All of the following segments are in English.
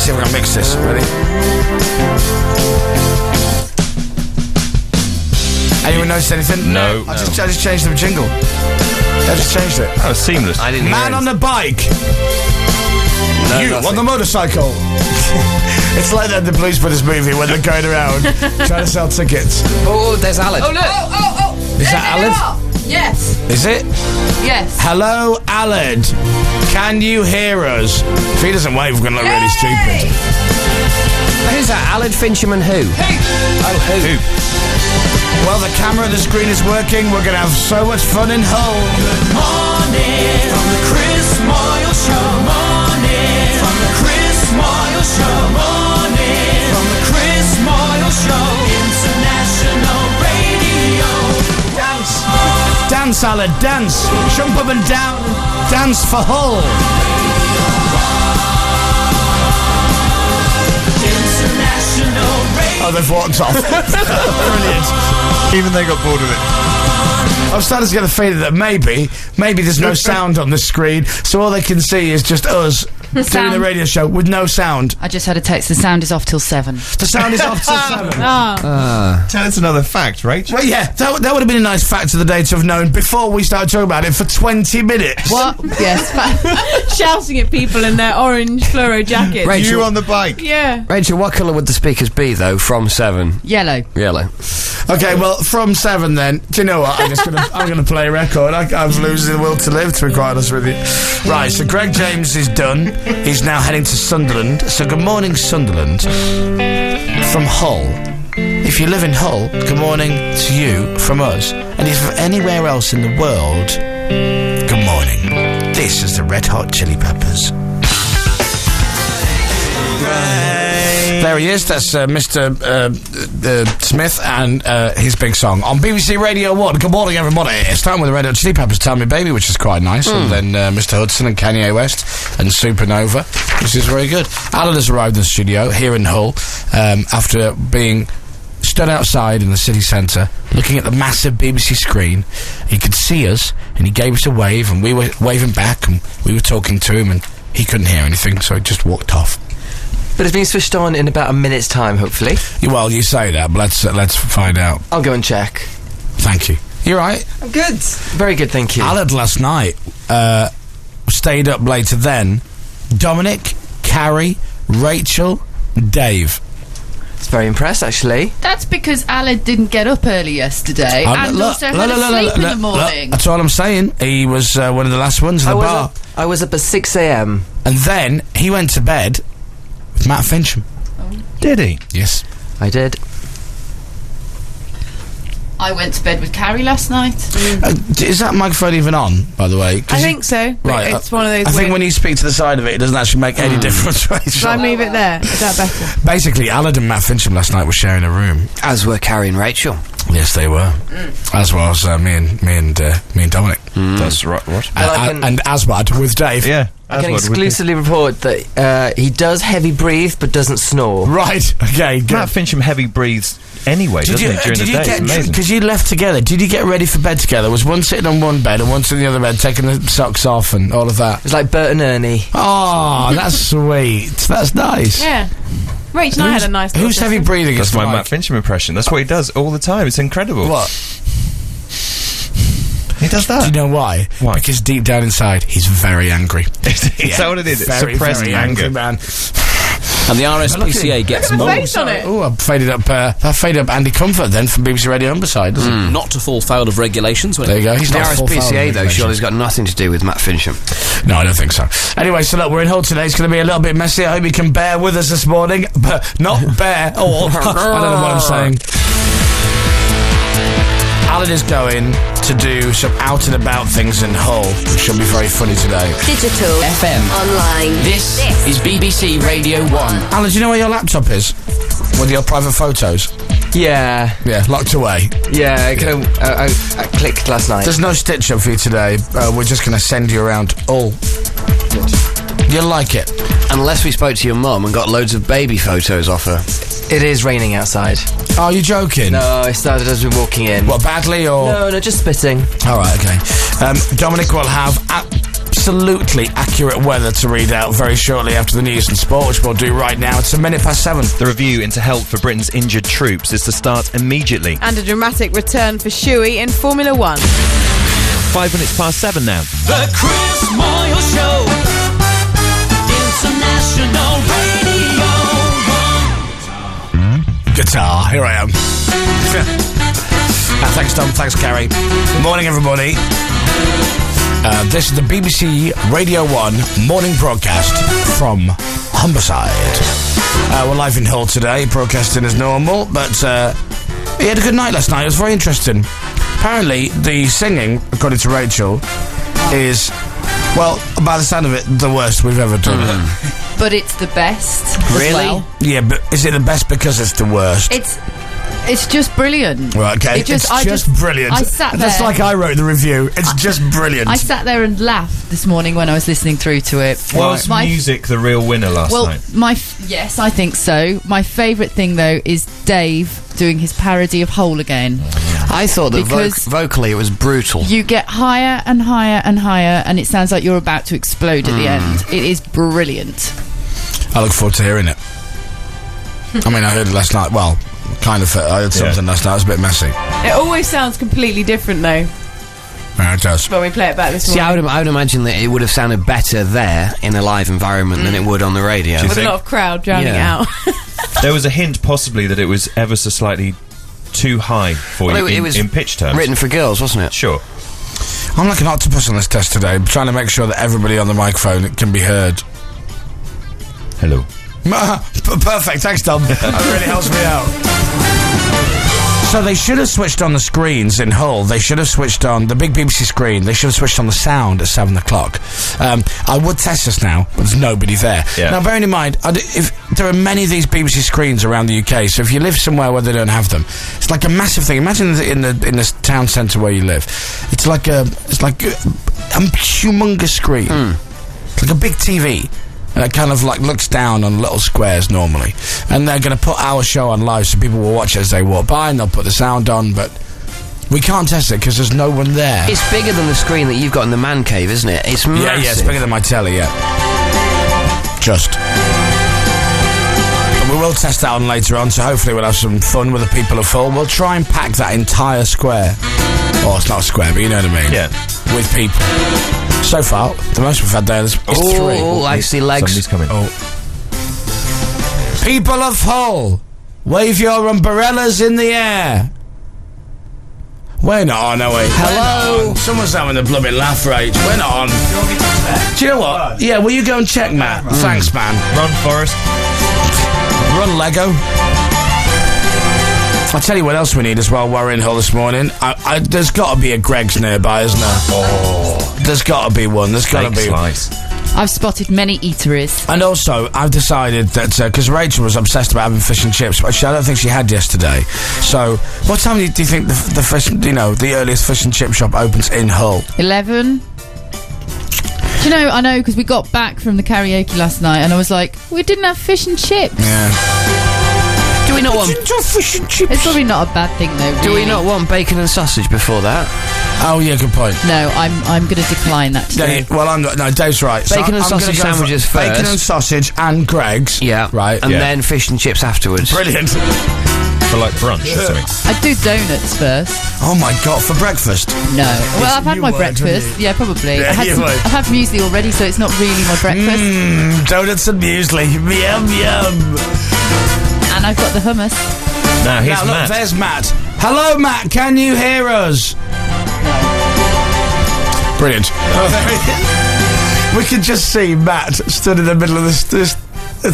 see if I can mix this. Ready? Anyone notice anything? No. I just changed the jingle. I just changed it. Oh, seamless. I didn't Man hear on the bike. No, You nothing. on the motorcycle. It's like that in the Blues Brothers movie when they're going around trying to sell tickets. Oh, there's Alan. Oh, look. Oh. Is that Alan? Yes. Is it? Yes. Hello, Alan. Can you hear us? If he doesn't wave, we're going to look really stupid. Who's that? Alan Fincham and who? Oh, who? Well, the camera and the screen is working. We're going to have so much fun in Hull. Good morning from the Chris Moyles Show. Morning from the Chris Moyles Show. Morning from the Chris Moyles Show. International Radio. Dance. Dance, Alan, dance. Jump up and down. Dance for Hull. International Radio. Oh, they've walked off. Brilliant. Even they got bored of it. I'm starting to get the feeling that maybe there's no sound on the screen, so all they can see is just us doing the radio show with no sound. I just had a text. The sound is off till 7. The sound is off till 7. Tell us another fact, Rachel. Well, yeah, that would have been a nice fact of the day to have known before we started talking about it for 20 minutes. What? Yes. Shouting at people in their orange fluoro jackets. Rachel. You on the bike. Yeah. Rachel, what colour would the speakers be, though, from 7? Yellow. Yellow. Okay, well, from 7 then, do you know what? I'm gonna play a record. I'm losing the will to live, to be quite honest with you. Right, so Greg James is done. He's now heading to Sunderland. So good morning, Sunderland. From Hull. If you live in Hull, good morning to you from us. And if you're anywhere else in the world, good morning. This is the Red Hot Chili Peppers. There he is. That's Mr. Smith and his big song on BBC Radio 1. Good morning, everybody. It's time with the Red Hot Chili Peppers, Tell Me Baby, which is quite nice. And then Mr. Hudson and Kanye West and Supernova, which is very good. Alan has arrived in the studio here in Hull after being stood outside in the city centre looking at the massive BBC screen. He could see us and he gave us a wave and we were waving back and we were talking to him and he couldn't hear anything, so he just walked off. But it's been switched on in about a minute's time, hopefully. Well, you say that, but let's find out. I'll go and check. Thank you. You right? I'm good. Very good, thank you. Alan last night stayed up later then. Dominic, Carrie, Rachel, Dave. It's very impressed, actually. That's because Alan didn't get up early yesterday and also had a sleep in the morning. That's all I'm saying. He was one of the last ones in the bar. I was up at 6 a.m. And then he went to bed with Matt Fincham. Oh. Did he? Yes. I did. I went to bed with Carrie last night. Is that microphone even on, by the way? I think so. Right. It's one of those. I think when you speak to the side of it, it doesn't actually make any difference, Rachel. Should I move it there? Is that better? Basically, Alan and Matt Fincham last night were sharing a room. As were Carrie and Rachel. Yes, they were. As was me and Dominic. That's right. What? And Aswad with Dave. Yeah. I can exclusively report that he does heavy breathe but doesn't snore. Right. Okay. Good. Matt Fincham heavy breathes anyway, doesn't he, during the day? It's amazing. Because you left together, did you get ready for bed together? Was one sitting on one bed and one sitting on the other bed, taking the socks off and all of that? It's like Bert and Ernie. Oh, that's sweet. That's nice. Yeah. Rach and I had a nice. Who's heavy breathing? That's my Matt Fincham impression. That's what he does all the time. It's incredible. What? He does that. Do you know why? Why? Because deep down inside, he's very angry. Is that what it is? It's Very, suppressed very anger. angry, man. And the RSPCA gets more. Face on it. Oh, I faded up Andy Comfort then from BBC Radio Humberside, doesn't it? Not to fall foul of regulations. There you go. He's The not full foul RSPCA, though, regulation. surely's got nothing to do with Matt Fincham. No, I don't think so. Anyway, so look, we're in Hull today. It's going to be a little bit messy. I hope you can bear with us this morning, but not bear all. I don't know what I'm saying. Alan is going to do some out and about things in Hull, which should be very funny today. Digital. FM. Online. This is BBC Radio 1. Alan, do you know where your laptop is? With your private photos? Yeah. Yeah, locked away. Yeah, I clicked last night. There's no stitch up for you today. We're just going to send you around Hull. You'll like it. Unless we spoke to your mum and got loads of baby photos off her. It is raining outside. Oh, you joking? No, it started as we were walking in. What, badly or...? No, just spitting. All right, okay. Dominic will have absolutely accurate weather to read out very shortly after the news and sport, which we'll do right now. It's 7:01. The review into help for Britain's injured troops is to start immediately. And a dramatic return for Shuey in Formula 1. 7:05 now. The Chris Moyles Show. International Radio 1. Guitar, here I am. Thanks, Tom. Thanks, Carrie. Good morning, everybody. This is the BBC Radio 1 morning broadcast from Humberside. We're live in Hull today, broadcasting as normal, but we had a good night last night. It was very interesting. Apparently, the singing, according to Rachel, is, well, by the sound of it, the worst we've ever done. But it's the best. Really? Well. Yeah, but is it the best because it's the worst? It's just brilliant. Right, okay. It's just brilliant. I sat there. That's like I wrote the review. It's just brilliant. I sat there and laughed this morning when I was listening through to it. Was music the real winner last night? Yes, I think so. My favourite thing, though, is Dave doing his parody of Hole Again. I thought that vocally it was brutal. You get higher and higher and higher, and it sounds like you're about to explode at the end. It is brilliant. I look forward to hearing it. I mean, I heard it last night. Well, kind of. I heard something last night. It was a bit messy. It always sounds completely different, though. Yeah, it does. When we play it back this morning. See, I would imagine that it would have sounded better there in a live environment than it would on the radio. With a lot of crowd drowning it out. There was a hint, possibly, that it was ever so slightly too high for you in pitch terms. Written for girls, wasn't it? Sure. I'm like an octopus on this test today. I'm trying to make sure that everybody on the microphone can be heard. Hello. Perfect, thanks, Tom. That really helps me out. So they should have switched on the screens in Hull. They should have switched on the big BBC screen. They should have switched on the sound at 7 o'clock. I would test this now, but there's nobody there. Yeah. Now, bearing in mind, if there are many of these BBC screens around the UK, so if you live somewhere where they don't have them, it's like a massive thing. Imagine in the town centre where you live. It's like a humongous screen. It's like a big TV. And it kind of like looks down on little squares normally. And they're going to put our show on live so people will watch it as they walk by and they'll put the sound on, but we can't test it because there's no one there. It's bigger than the screen that you've got in the man cave, isn't it? It's massive. Yeah, it's bigger than my telly, yeah. Just. But we will test that on later on, so hopefully we'll have some fun with the people of Hull. We'll try and pack that entire square. Oh, it's not a square, but you know what I mean. Yeah. With people. So far, the most we've had there is 3. Oh, I see legs. Somebody's coming. Oh. People of Hull, wave your umbrellas in the air. We're not on, are we? Hello? Someone's having a blooming laugh rate. We're not on. Do you know what? Yeah, will you go and check, Matt? Thanks, man. Run, Forrest. Run, Lego. I'll tell you what else we need as well while we're in Hull this morning. There's got to be a Greg's nearby, isn't there? Oh. There's got to be one. There's got to be slice. I've spotted many eateries. And also, I've decided that, because Rachel was obsessed about having fish and chips, which I don't think she had yesterday. So, what time do you think the fish, the earliest fish and chip shop opens in Hull? 11. Do you know, I know, because we got back from the karaoke last night, and I was like, we didn't have fish and chips. Yeah. Do we not want fish and chips? It's probably not a bad thing, though, really. Do we not want bacon and sausage before that? Oh, yeah, good point. No, I'm going to decline that today. Yeah, well, I'm not. No, Dave's right. Bacon and sausage sandwiches first. Bacon and sausage and Greg's. Yeah. Right. And then fish and chips afterwards. Brilliant. For like brunch or something. I'd do donuts first. Oh my God, for breakfast? No. Well, I've had my breakfast. Yeah, probably. Yeah, I've had muesli already, so it's not really my breakfast. Donuts and muesli. Yum, yum. And I've got the hummus. Now, here's Matt. Look, there's Matt. Hello, Matt. Can you hear us? Brilliant. We can just see Matt stood in the middle of this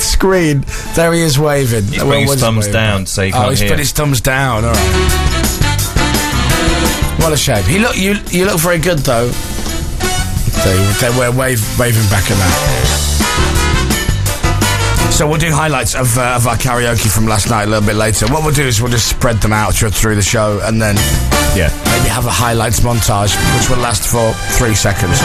screen. There he is waving. He's putting his thumbs down so you can't hear. He's put his thumbs down. All right. What a shame. You look very good though. They were waving back at that. So we'll do highlights of our karaoke from last night a little bit later. What we'll do is we'll just spread them out through the show and then maybe have a highlights montage which will last for 3 seconds.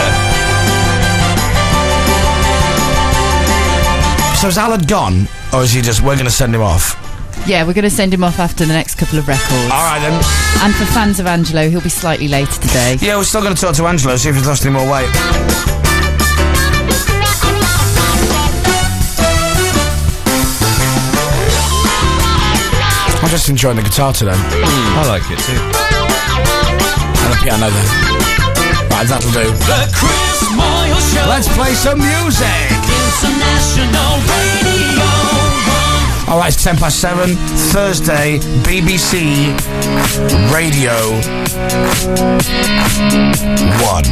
So is Alan gone, or is he just... We're going to send him off? Yeah, we're going to send him off after the next couple of records. All right, then. And for fans of Angelo, he'll be slightly later today. Yeah, we're still going to talk to Angelo, see if he's lost any more weight. I'm just enjoying the guitar today. I like it too. And the piano there. Right, that'll do. The Chris Moyles Show. Let's play some music. International Radio 1. All right, it's 7:10, Thursday, BBC Radio 1.